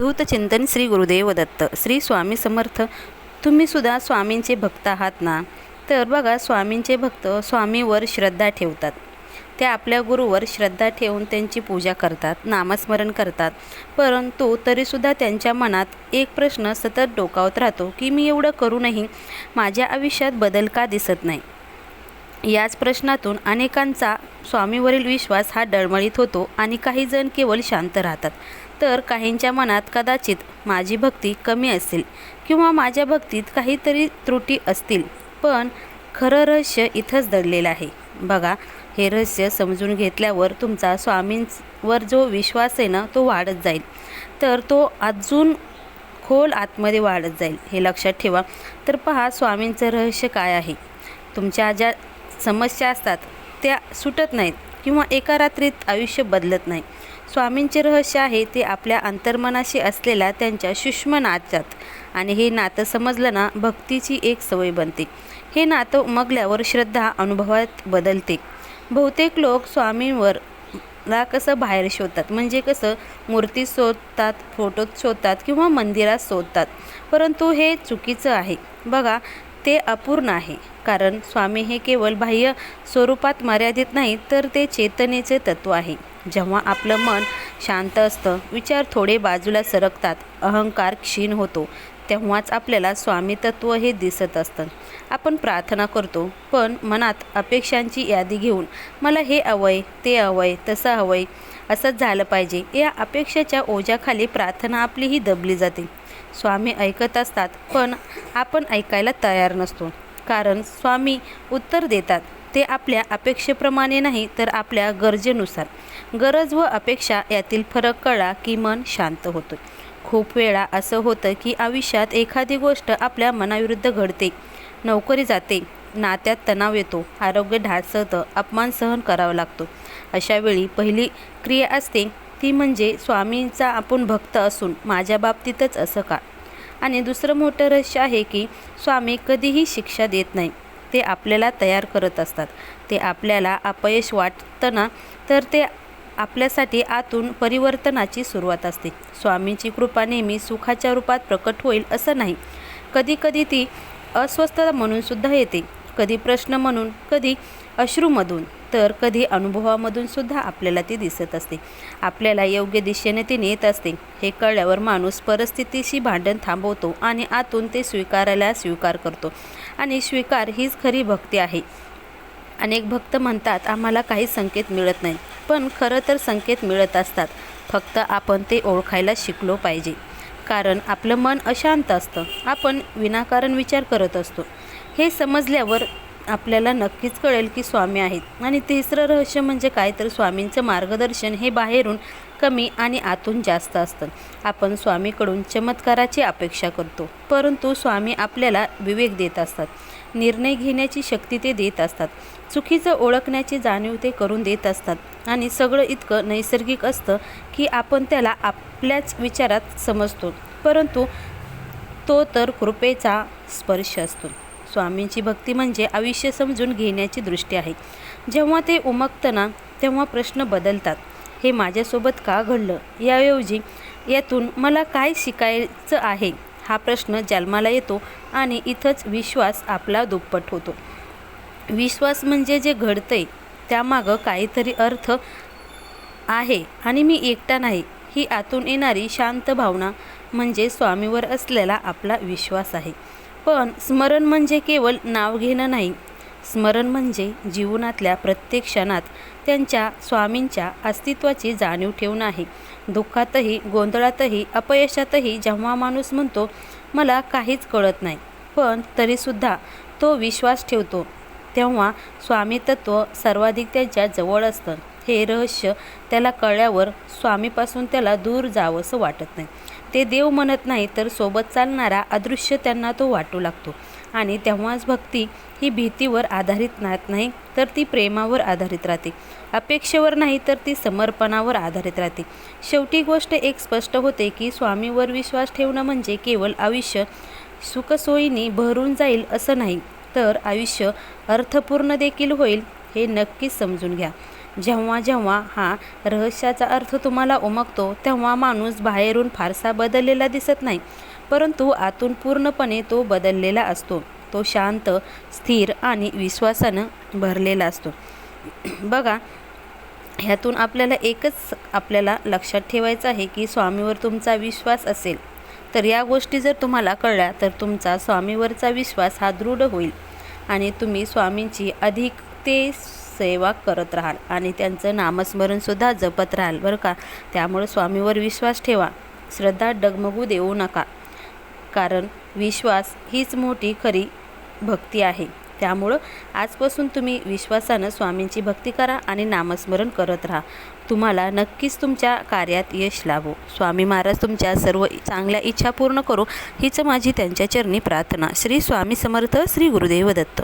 चिंतन श्री गुरुदेव दत्त. श्री स्वामी समर्थ. तुम्ही सुद्धा स्वामींचे भक्त आहात ना? तर बघा, स्वामींचे भक्त स्वामीवर श्रद्धा ठेवतात. ते आपल्या गुरुवर श्रद्धा ठेवून त्यांची पूजा करतात, नामस्मरण करतात. परंतु तरीसुद्धा त्यांच्या मनात एक प्रश्न सतत डोकावत राहतो की मी एवढं करूनही माझ्या आयुष्यात बदल का दिसत नाही. याच प्रश्नातून अनेकांचा स्वामीवरील विश्वास हा डळमळीत होतो आणि काही जण केवळ शांत राहतात. तर काहींच्या मनात कदाचित माझी भक्ती कमी असेल किंवा माझ्या भक्तीत काहीतरी त्रुटी असतील. पण खरं रहस्य इथंच दडलेलं आहे. बघा, हे रहस्य समजून घेतल्यावर तुमचा स्वामींवर जो विश्वास आहे ना, तो वाढत जाईल. तर तो अजून खोल आतमध्ये वाढत जाईल, हे लक्षात ठेवा. तर पहा, स्वामींचं रहस्य काय आहे. तुमच्या ज्या समस्या असतात त्या सुटत नाहीत किंवा एका रात्रीत आयुष्य बदलत नाही. स्वामींचे रहस्य आहे ते आपल्या अंतर्मनाशी असलेल्या त्यांच्या सूक्ष्म नात्यात. आणि हे नातं समजलं ना, भक्तीची एक सवय बनते. हे नातं उमगल्यावर श्रद्धा अनुभवात बदलते. बहुतेक लोक स्वामींवर कसं बाहेर शोधतात, म्हणजे कसं मूर्ती शोधतात, फोटोत शोधतात किंवा मंदिरात शोधतात. परंतु हे चुकीचं आहे. बघा, ते अपूर्ण आहे. कारण स्वामी हे केवळ बाह्य स्वरूपात मर्यादित नाही, तर ते चेतनेचे तत्त्व आहे. जेव्हा आपलं मन शांत असतं, विचार थोडे बाजूला सरकतात, अहंकार क्षीण होतो, तेव्हाच आपल्याला स्वामी तत्त्व हे दिसत असतं. आपण प्रार्थना करतो, पण मनात अपेक्षांची यादी घेऊन मला हे हवंय, ते हवंय, तसं हवंय, असंच झालं पाहिजे, या अपेक्षेच्या ओझ्याखाली प्रार्थना आपली ही दबली जाते. स्वामी ऐकत असतात, पण आपण ऐकायला तयार नसतो. कारण स्वामी उत्तर देतात ते आपल्या अपेक्षेप्रमाणे नाही, तर आपल्या गरजेनुसार. गरज व अपेक्षा यातील फरक कळला की मन शांत होतं. खूप वेळा असं होतं की आयुष्यात एखादी गोष्ट आपल्या मनाविरुद्ध घडते, नोकरी जाते, नात्यात तणाव येतो, आरोग्य ढासळतं, अपमान सहन करावा लागतो. अशा वेळी पहिली क्रिया असते ती म्हणजे स्वामींचा आपण भक्त असून माझ्या बाबतीतच असं का. आणि दुसरं मोठं रहस्य आहे की स्वामी कधीही शिक्षा देत नाही, ते आपल्याला तयार करत असतात. ते आपल्याला अपयश वाटतं ना, तर ते आपल्यासाठी आतून परिवर्तनाची सुरुवात असते. स्वामींची कृपा नेहमी सुखाच्या रूपात प्रकट होईल असं नाही. कधी कधी ती अस्वस्थता म्हणून सुद्धा येते, कधी प्रश्न म्हणून, कधी अश्रूमधून, तर कधी अनुभवामधून सुद्धा आपल्याला ती दिसत असते. आपल्याला योग्य दिशेने ती नेत असते. हे कळल्यावर माणूस परिस्थितीशी भांडण थांबवतो आणि आतून ते स्वीकारायला स्वीकार करतो. आणि स्वीकार हीच खरी भक्ती आहे. अनेक भक्त म्हणतात आम्हाला काही संकेत मिळत नाही, पण खरं तर संकेत मिळत असतात. फक्त आपण ते ओळखायला शिकलो पाहिजे. कारण आपलं मन अशांत असतं, आपण विनाकारण विचार करत असतो. हे समजल्यावर आपल्याला नक्कीच कळेल की स्वामी आहेत. आणि तिसरं रहस्य म्हणजे काय, तर स्वामींचं मार्गदर्शन हे बाहेरून कमी आणि आतून जास्त असतं. आपण स्वामीकडून चमत्काराची अपेक्षा करतो, परंतु स्वामी आपल्याला विवेक देत असतात, निर्णय घेण्याची शक्ती ते देत असतात, चुकीचं ओळखण्याची जाणीव ते करून देत असतात. आणि सगळं इतकं नैसर्गिक असतं की आपण त्याला आपल्याच विचारात समजतो, परंतु तो तर कृपेचा स्पर्श असतो. स्वामींची भक्ती म्हणजे आयुष्य समजून घेण्याची दृष्टी आहे. जेव्हा ते उमगतं ना, तेव्हा प्रश्न बदलतात. हे माझ्यासोबत का घडलं याऐवजी यातून मला काय शिकायचं आहे, हा प्रश्न जन्माला येतो. आणि इथंच विश्वास आपला दुप्पट होतो. विश्वास म्हणजे जे घडतंय त्यामागं काहीतरी अर्थ आहे आणि मी एकटा नाही, ही आतून येणारी शांत भावना म्हणजे स्वामीवर असलेला आपला विश्वास आहे. पण स्मरण म्हणजे केवळ नाव घेणं नाही. स्मरण म्हणजे जीवनातल्या प्रत्येक क्षणात त्यांच्या स्वामींच्या अस्तित्वाची जाणीव ठेवणं आहे. दुःखातही, गोंधळातही, अपयशातही जेव्हा माणूस म्हणतो मला काहीच कळत नाही, पण तरीसुद्धा तो विश्वास ठेवतो, तेव्हा स्वामी तत्त्व सर्वाधिक त्याच्या जवळ असतं. हे रहस्य त्याला कळल्यावर स्वामीपासून त्याला दूर जावंसं वाटत नाही. ते देव म्हणत नाही, तर सोबत चालणारा अदृश्य त्यांना तो वाटू लागतो. आणि तेव्हाच भक्ती ही भीतीवर आधारित नाही, तर ती प्रेमावर आधारित राहते. अपेक्षेवर नाही, तर ती समर्पणावर आधारित राहते. शेवटी गोष्ट एक स्पष्ट होते की स्वामीवर विश्वास ठेवणं म्हणजे केवळ आयुष्य सुखसोयीने भरून जाईल असं नाही, तर आयुष्य अर्थपूर्ण देखील होईल, हे नक्कीच समजून घ्या. जेव्हा जेव्हा हा रहस्याचा अर्थ तुम्हाला उमगतो तेव्हा माणूस बाहेरून फारसा बदललेला दिसत नाही, परंतु आतून पूर्णपणे तो बदललेला असतो. तो शांत, स्थिर आणि विश्वासानं भरलेला असतो. बघा, ह्यातून आपल्याला एकच लक्षात ठेवायचं आहे की स्वामीवर तुमचा विश्वास असेल तर या गोष्टी जर तुम्हाला कळल्या तर तुमचा स्वामीवरचा विश्वास हा दृढ होईल आणि तुम्ही स्वामींची अधिक ते सेवा करत राहाल आणि त्यांचं नामस्मरणसुद्धा जपत राहाल बरं का. त्यामुळे स्वामीवर विश्वास ठेवा, श्रद्धा डगमगू देऊ नका, कारण विश्वास हीच मोठी खरी भक्ती आहे. त्यामुळं आजपासून तुम्ही विश्वासानं स्वामींची भक्ती करा आणि नामस्मरण करत राहा. तुम्हाला नक्कीच तुमच्या कार्यात यश लाभो. स्वामी महाराज तुमच्या सर्व चांगल्या इच्छा पूर्ण करो हीच माझी त्यांच्या चरणी प्रार्थना. श्री स्वामी समर्थ. श्री गुरुदेव दत्त.